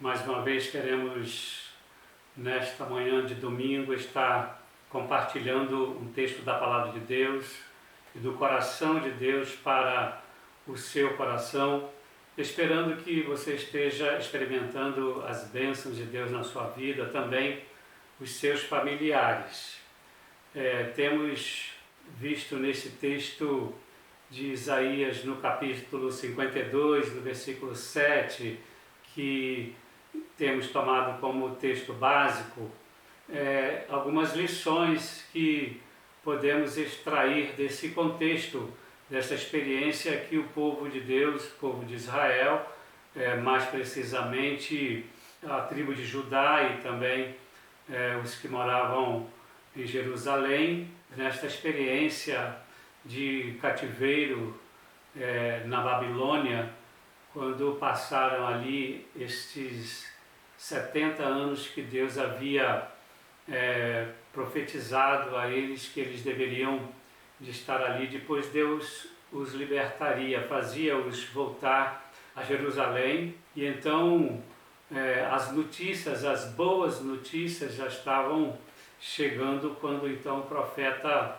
Mais uma vez queremos, nesta manhã de domingo, estar compartilhando um texto da Palavra de Deus e do coração de Deus para o seu coração, esperando que você esteja experimentando as bênçãos de Deus na sua vida, também os seus familiares. Temos visto nesse texto de Isaías, no capítulo 52, no versículo 7, que temos tomado como texto básico, algumas lições que podemos extrair desse contexto, dessa experiência que o povo de Deus, o povo de Israel, mais precisamente a tribo de Judá e também os que moravam em Jerusalém, nesta experiência de cativeiro na Babilônia, quando passaram ali estes 70 anos que Deus havia profetizado a eles que eles deveriam de estar ali. Depois Deus os libertaria, fazia-os voltar a Jerusalém, e então as notícias, as boas notícias já estavam chegando quando então o profeta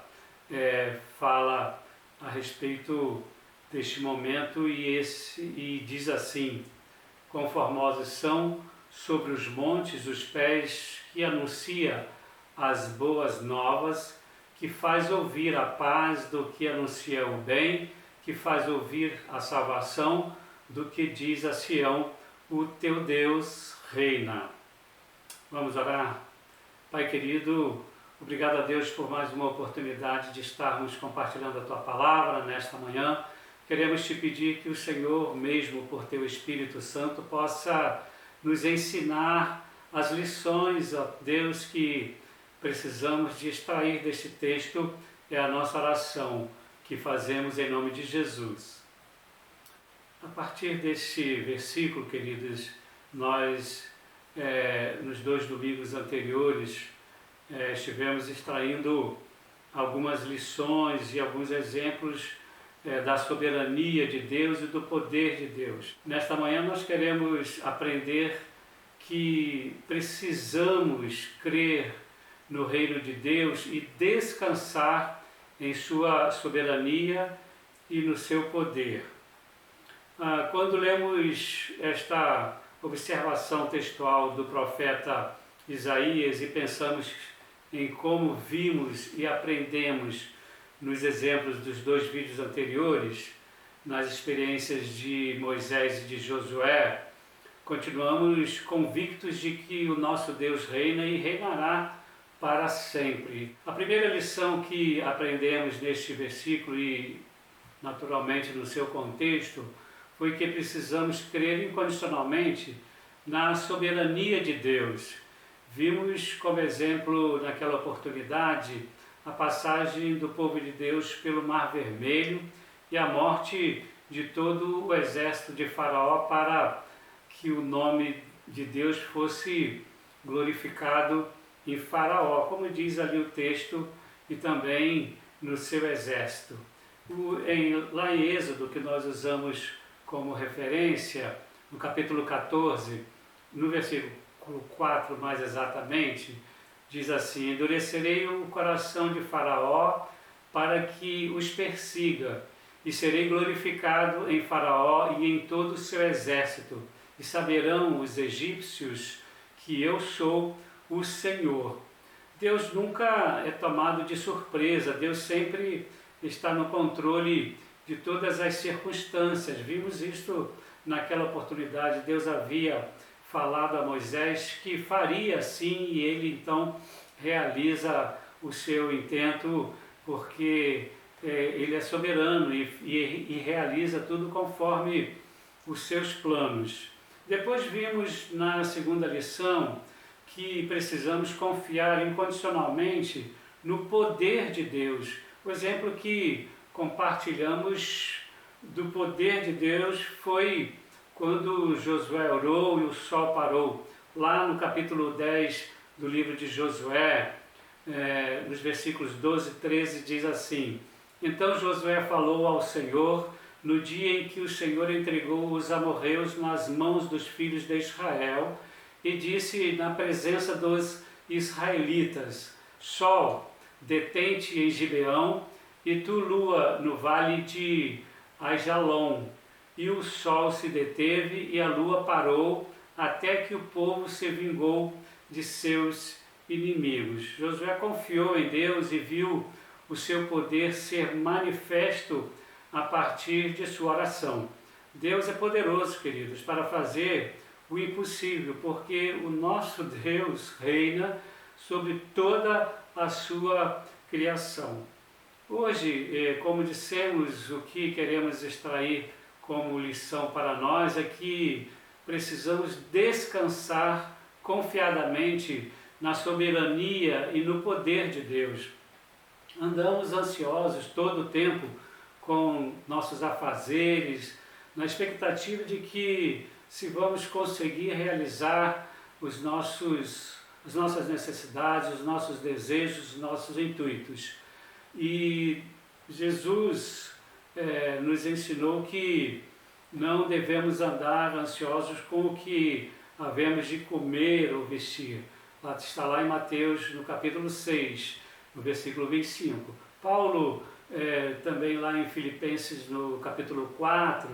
fala a respeito deste momento e diz assim: conformosos são sobre os montes os pés que anuncia as boas novas, que faz ouvir a paz do que anuncia o bem, que faz ouvir a salvação do que diz a Sião: o teu Deus reina. Vamos orar? Pai querido, obrigado a Deus por mais uma oportunidade de estarmos compartilhando a Tua Palavra nesta manhã. Queremos Te pedir que o Senhor, mesmo por Teu Espírito Santo, possa nos ensinar as lições, ó Deus, que precisamos de extrair deste texto. É a nossa oração que fazemos em nome de Jesus. A partir deste versículo, queridos, nós, nos 2 domingos anteriores, estivemos extraindo algumas lições e alguns exemplos da soberania de Deus e do poder de Deus. Nesta manhã nós queremos aprender que precisamos crer no reino de Deus e descansar em sua soberania e no seu poder. Quando lemos esta observação textual do profeta Isaías e pensamos em como vimos e aprendemos nos exemplos dos 2 vídeos anteriores, nas experiências de Moisés e de Josué, continuamos convictos de que o nosso Deus reina e reinará para sempre. A primeira lição que aprendemos neste versículo e naturalmente no seu contexto foi que precisamos crer incondicionalmente na soberania de Deus. Vimos como exemplo naquela oportunidade a passagem do povo de Deus pelo Mar Vermelho e a morte de todo o exército de Faraó para que o nome de Deus fosse glorificado em Faraó, como diz ali o texto, e também no seu exército. Lá em Êxodo, que nós usamos como referência, no capítulo 14, no versículo 4 mais exatamente, diz assim: endurecerei o coração de Faraó para que os persiga, e serei glorificado em Faraó e em todo o seu exército, e saberão os egípcios que eu sou o Senhor. Deus nunca é tomado de surpresa, Deus sempre está no controle de todas as circunstâncias. Vimos isto naquela oportunidade. Deus havia falado a Moisés que faria assim, e ele então realiza o seu intento, porque ele é soberano e realiza tudo conforme os seus planos. Depois vimos na segunda lição que precisamos confiar incondicionalmente no poder de Deus. O exemplo que compartilhamos do poder de Deus foi quando Josué orou e o sol parou. Lá no capítulo 10 do livro de Josué, nos versículos 12 e 13, diz assim: então Josué falou ao Senhor no dia em que o Senhor entregou os amorreus nas mãos dos filhos de Israel, e disse na presença dos israelitas: Sol, detente em Gibeão, e tu, lua, no vale de Aijalon. E o sol se deteve e a lua parou, até que o povo se vingou de seus inimigos. Josué confiou em Deus e viu o seu poder ser manifesto a partir de sua oração. Deus é poderoso, queridos, para fazer o impossível, porque o nosso Deus reina sobre toda a sua criação. Hoje, como dissemos, o que queremos extrair como lição para nós é que precisamos descansar confiadamente na soberania e no poder de Deus. Andamos ansiosos todo o tempo com nossos afazeres, na expectativa de que se vamos conseguir realizar as nossas necessidades, os nossos desejos, os nossos intuitos. E Jesus nos ensinou que não devemos andar ansiosos com o que havemos de comer ou vestir. Está lá em Mateus, no capítulo 6, no versículo 25. Paulo, também lá em Filipenses, no capítulo 4,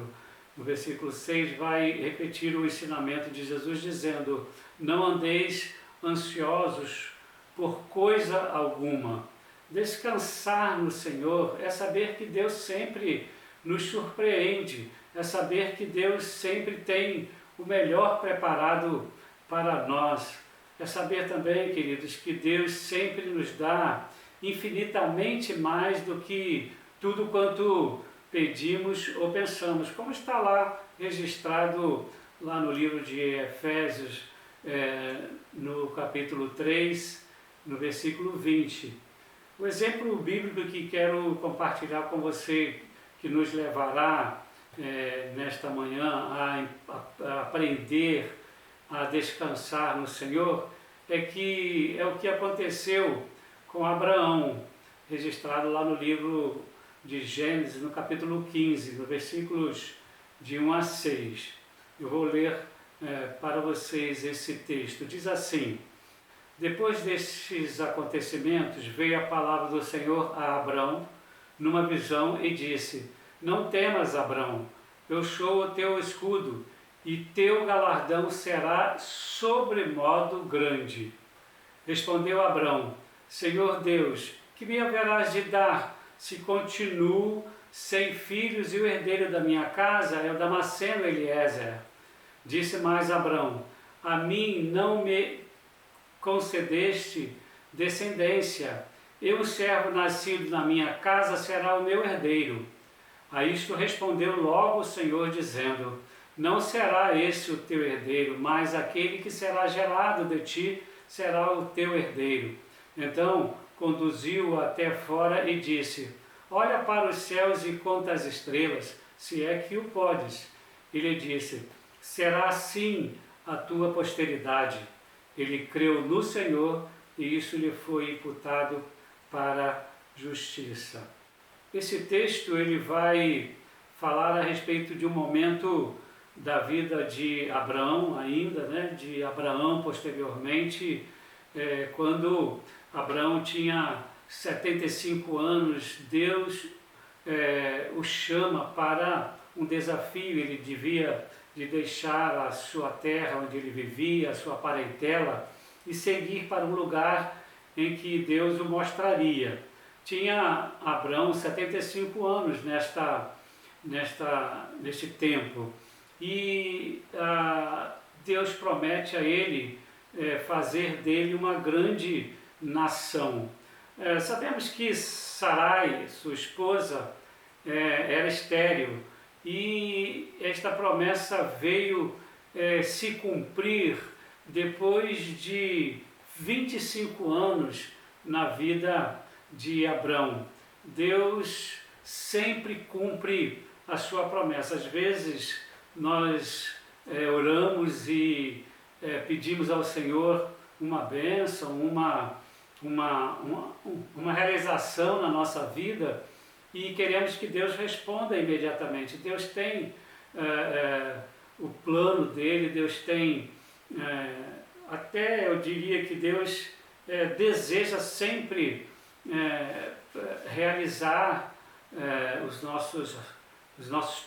no versículo 6, vai repetir o ensinamento de Jesus, dizendo: não andeis ansiosos por coisa alguma. Descansar no Senhor é saber que Deus sempre nos surpreende, é saber que Deus sempre tem o melhor preparado para nós. É saber também, queridos, que Deus sempre nos dá infinitamente mais do que tudo quanto pedimos ou pensamos, como está lá registrado lá no livro de Efésios, no capítulo 3, no versículo 20. O exemplo bíblico que quero compartilhar com você, que nos levará nesta manhã a aprender a descansar no Senhor, é o que aconteceu com Abraão, registrado lá no livro de Gênesis, no capítulo 15, no versículos de 1 a 6. Eu vou ler para vocês esse texto. Diz assim: depois destes acontecimentos, veio a palavra do Senhor a Abrão numa visão e disse: não temas, Abrão, eu sou o teu escudo, e teu galardão será sobremodo grande. Respondeu Abrão: Senhor Deus, que me haverás de dar, se continuo sem filhos, e o herdeiro da minha casa é o Damasceno Eliezer? Disse mais Abrão: a mim não me concedeste descendência, eu, servo nascido na minha casa, será o meu herdeiro. A isto respondeu logo o Senhor, dizendo: não será esse o teu herdeiro, mas aquele que será gerado de ti será o teu herdeiro. Então conduziu-o até fora e disse: olha para os céus e conta as estrelas, se é que o podes. Ele disse: será assim a tua posteridade. Ele creu no Senhor, e isso lhe foi imputado para justiça. Esse texto ele vai falar a respeito de um momento da vida de Abraão ainda, de Abraão posteriormente, quando Abraão tinha 75 anos, Deus o chama para um desafio. Ele devia de deixar a sua terra onde ele vivia, a sua parentela, e seguir para um lugar em que Deus o mostraria. Tinha Abraão 75 anos neste tempo, e Deus promete a ele fazer dele uma grande nação. Sabemos que Sarai, sua esposa, era estéril, e esta promessa veio se cumprir depois de 25 anos na vida de Abrão. Deus sempre cumpre a sua promessa. Às vezes nós oramos e pedimos ao Senhor uma bênção, uma realização na nossa vida, e queremos que Deus responda imediatamente. Deus tem o plano dele, Deus tem, até eu diria que Deus deseja sempre realizar os nossos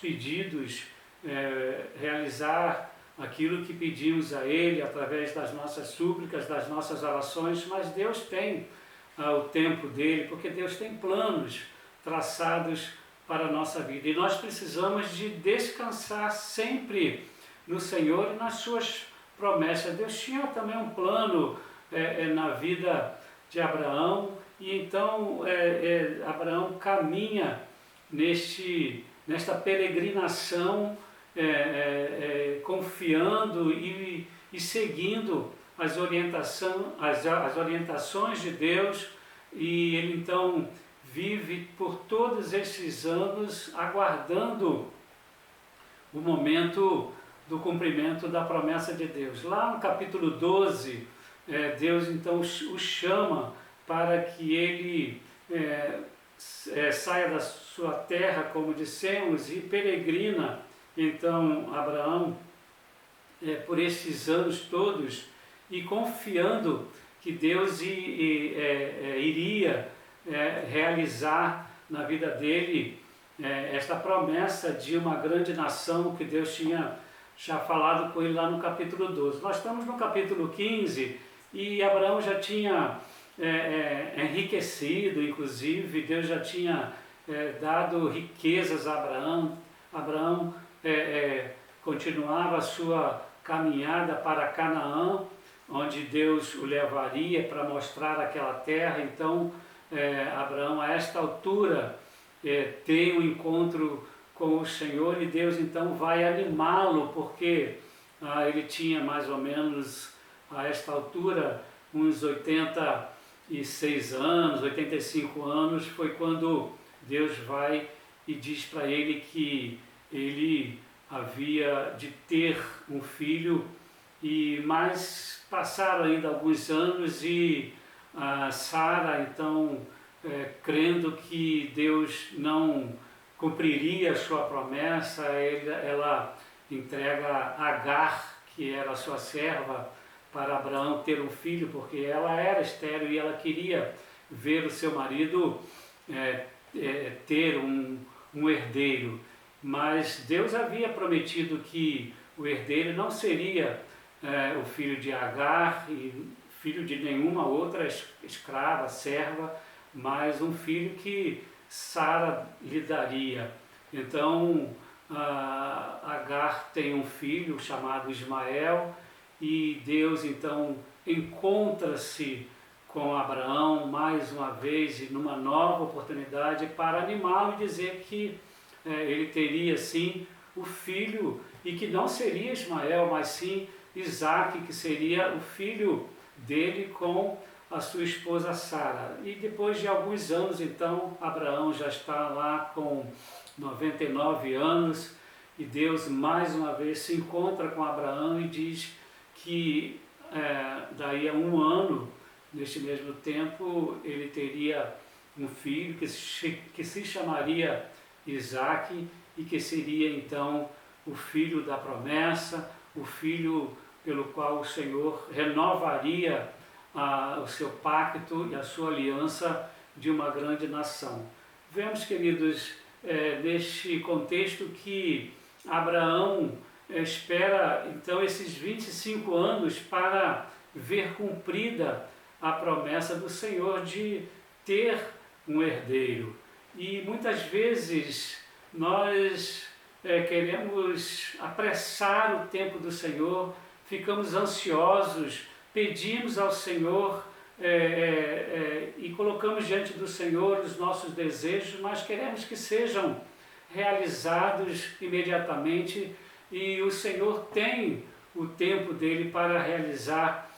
pedidos, realizar aquilo que pedimos a Ele através das nossas súplicas, das nossas orações, mas Deus tem o tempo dele, porque Deus tem planos traçados para a nossa vida, e nós precisamos de descansar sempre no Senhor e nas suas promessas. Deus tinha também um plano na vida de Abraão, e então Abraão caminha nesta peregrinação, confiando e seguindo as orientações de Deus, e ele então vive por todos esses anos aguardando o momento do cumprimento da promessa de Deus. Lá no capítulo 12, Deus então o chama para que ele saia da sua terra, como dissemos, e peregrina. Então Abraão, por esses anos todos, e confiando que Deus iria realizar na vida dele esta promessa de uma grande nação que Deus tinha já falado com ele lá no capítulo 12. Nós estamos no capítulo 15 e Abraão já tinha enriquecido, inclusive Deus já tinha dado riquezas a Abraão. Abraão continuava a sua caminhada para Canaã, onde Deus o levaria para mostrar aquela terra. Então Abraão, a esta altura, tem um encontro com o Senhor, e Deus então vai animá-lo, porque ele tinha mais ou menos, a esta altura, uns 86 anos, 85 anos, foi quando Deus vai e diz para ele que ele havia de ter um filho, mas passaram ainda alguns anos, e Sara, então, crendo que Deus não cumpriria a sua promessa, ela entrega Agar, que era a sua serva, para Abraão ter um filho, porque ela era estéril e ela queria ver o seu marido ter um herdeiro. Mas Deus havia prometido que o herdeiro não seria o filho de Agar e filho de nenhuma outra escrava, serva, mas um filho que Sara lhe daria. Então Agar tem um filho chamado Ismael, e Deus então encontra-se com Abraão mais uma vez, e numa nova oportunidade, para animá-lo e dizer que ele teria sim o filho, e que não seria Ismael, mas sim Isaque, que seria o filho dele com a sua esposa Sara. E depois de alguns anos, então, Abraão já está lá com 99 anos, e Deus mais uma vez se encontra com Abraão e diz que daí a um ano, neste mesmo tempo, ele teria um filho que se chamaria Isaque, e que seria então o filho da promessa, o filho pelo qual o Senhor renovaria o seu pacto e a sua aliança de uma grande nação. Vemos, queridos, neste contexto que Abraão espera então esses 25 anos para ver cumprida a promessa do Senhor de ter um herdeiro. E muitas vezes nós queremos apressar o tempo do Senhor, ficamos ansiosos, pedimos ao Senhor e colocamos diante do Senhor os nossos desejos, mas queremos que sejam realizados imediatamente, e o Senhor tem o tempo dele para realizar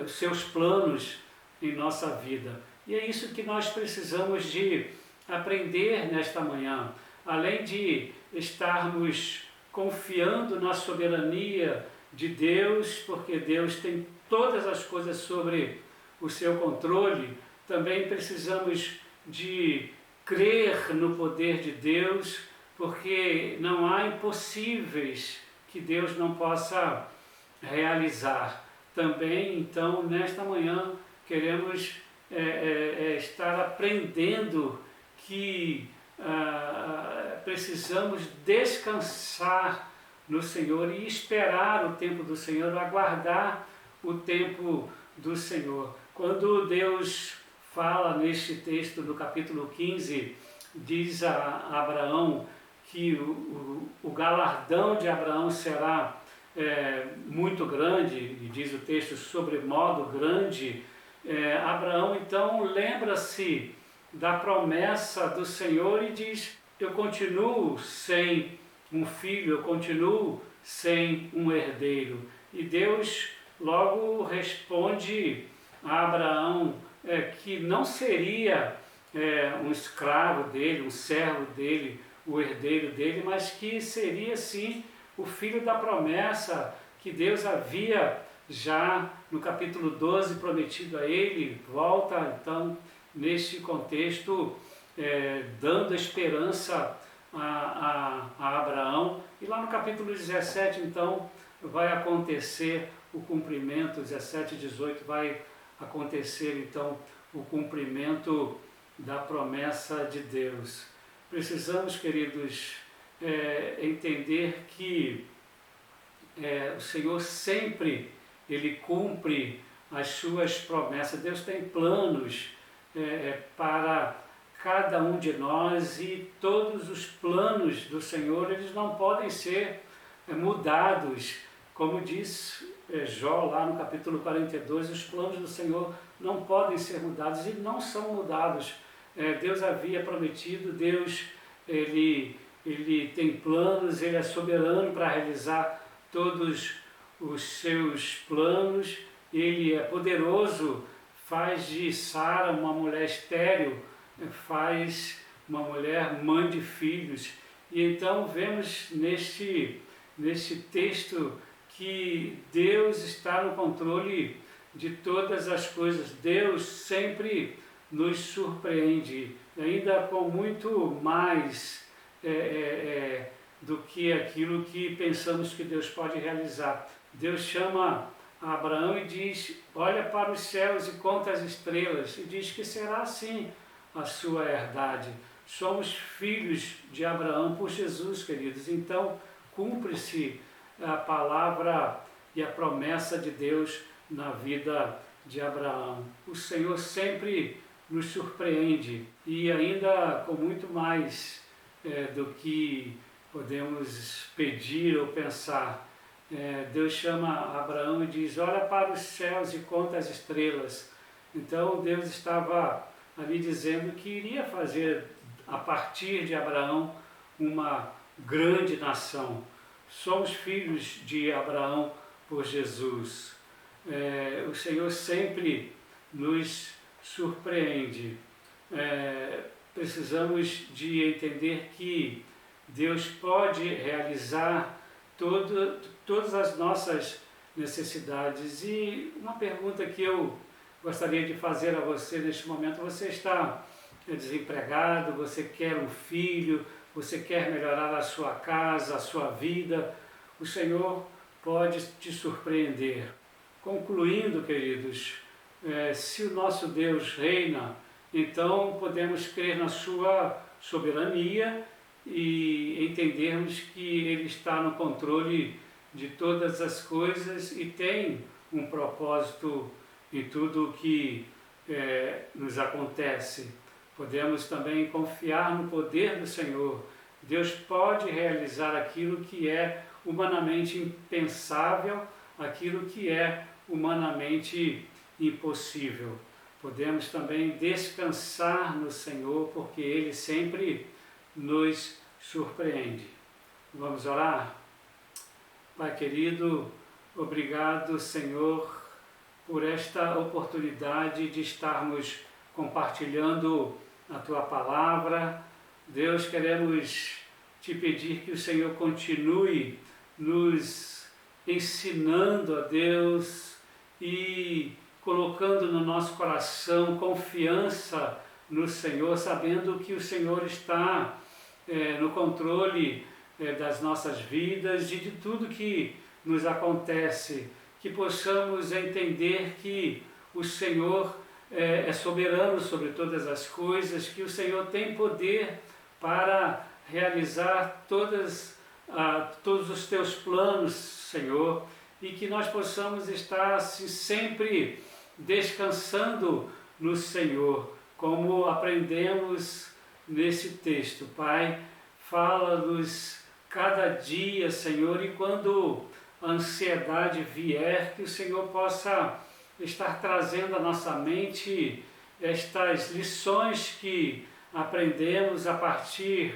os seus planos em nossa vida. E é isso que nós precisamos de aprender nesta manhã. Além de estarmos confiando na soberania de Deus, porque Deus tem todas as coisas sobre o seu controle, também precisamos de crer no poder de Deus, porque não há impossíveis que Deus não possa realizar. Também, então, nesta manhã, queremos estar aprendendo que precisamos descansar no Senhor e esperar o tempo do Senhor, aguardar o tempo do Senhor. Quando Deus fala neste texto do capítulo 15, diz a Abraão que o galardão de Abraão será muito grande, e diz o texto, sobremodo grande. Abraão então lembra-se da promessa do Senhor e diz: eu continuo sem um filho, eu continuo sem um herdeiro. E Deus logo responde a Abraão que não seria um escravo dele, um servo dele, o herdeiro dele, mas que seria sim o filho da promessa que Deus havia já no capítulo 12 prometido a ele. Volta então neste contexto dando esperança a Abraão, e lá no capítulo 17 então vai acontecer o cumprimento, 17 e 18 vai acontecer então o cumprimento da promessa de Deus. Precisamos, queridos, entender que o Senhor sempre Ele cumpre as suas promessas. Deus tem planos para cada um de nós, e todos os planos do Senhor eles não podem ser mudados. Como diz Jó lá no capítulo 42, os planos do Senhor não podem ser mudados e não são mudados. Deus havia prometido, Deus ele tem planos, Ele é soberano para realizar todos os seus planos, Ele é poderoso, faz de Sara uma mulher estéril, faz uma mulher mãe de filhos. E então vemos neste texto que Deus está no controle de todas as coisas. Deus sempre nos surpreende, ainda com muito mais do que aquilo que pensamos que Deus pode realizar. Deus chama a Abraão e diz: olha para os céus e conta as estrelas, e diz que será assim a sua herdade. Somos filhos de Abraão por Jesus, queridos. Então cumpre-se a palavra e a promessa de Deus na vida de Abraão. O Senhor sempre nos surpreende, e ainda com muito mais do que podemos pedir ou pensar. Deus chama Abraão e diz: olha para os céus e conta as estrelas. Então Deus estava ali dizendo que iria fazer a partir de Abraão uma grande nação. Somos filhos de Abraão por Jesus. O Senhor sempre nos surpreende. Precisamos de entender que Deus pode realizar todas as nossas necessidades. E uma pergunta que eu gostaria de fazer a você neste momento: você está desempregado, você quer um filho, você quer melhorar a sua casa, a sua vida? O Senhor pode te surpreender. Concluindo, queridos, se o nosso Deus reina, então podemos crer na sua soberania e entendermos que Ele está no controle de todas as coisas e tem um propósito em tudo o que nos acontece. Podemos também confiar no poder do Senhor. Deus pode realizar aquilo que é humanamente impensável, aquilo que é humanamente impossível. Podemos também descansar no Senhor, porque Ele sempre nos surpreende. Vamos orar? Pai querido, obrigado, Senhor, por esta oportunidade de estarmos compartilhando a Tua palavra. Deus, queremos Te pedir que o Senhor continue nos ensinando, a Deus, e colocando no nosso coração confiança no Senhor, sabendo que o Senhor está no controle das nossas vidas e de tudo que nos acontece, que possamos entender que o Senhor é soberano sobre todas as coisas, que o Senhor tem poder para realizar todos os teus planos, Senhor, e que nós possamos estar assim, sempre descansando no Senhor, como aprendemos nesse texto. Pai, fala-nos cada dia, Senhor, e quando a ansiedade vier, que o Senhor possa estar trazendo à nossa mente estas lições que aprendemos a partir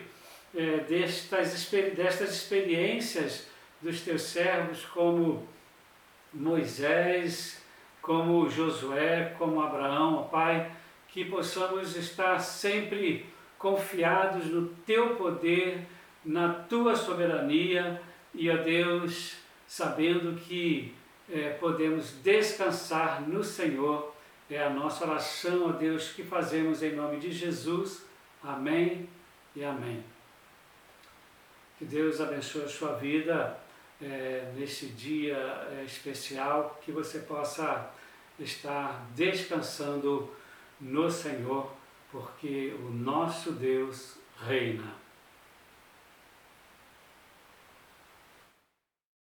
destas experiências dos teus servos, como Moisés, como Josué, como Abraão, ó Pai, que possamos estar sempre confiados no teu poder, na tua soberania e, ó Deus, sabendo que podemos descansar no Senhor. É a nossa oração, ó Deus, que fazemos em nome de Jesus. Amém e amém. Que Deus abençoe a sua vida nesse dia especial, que você possa estar descansando no Senhor, porque o nosso Deus reina.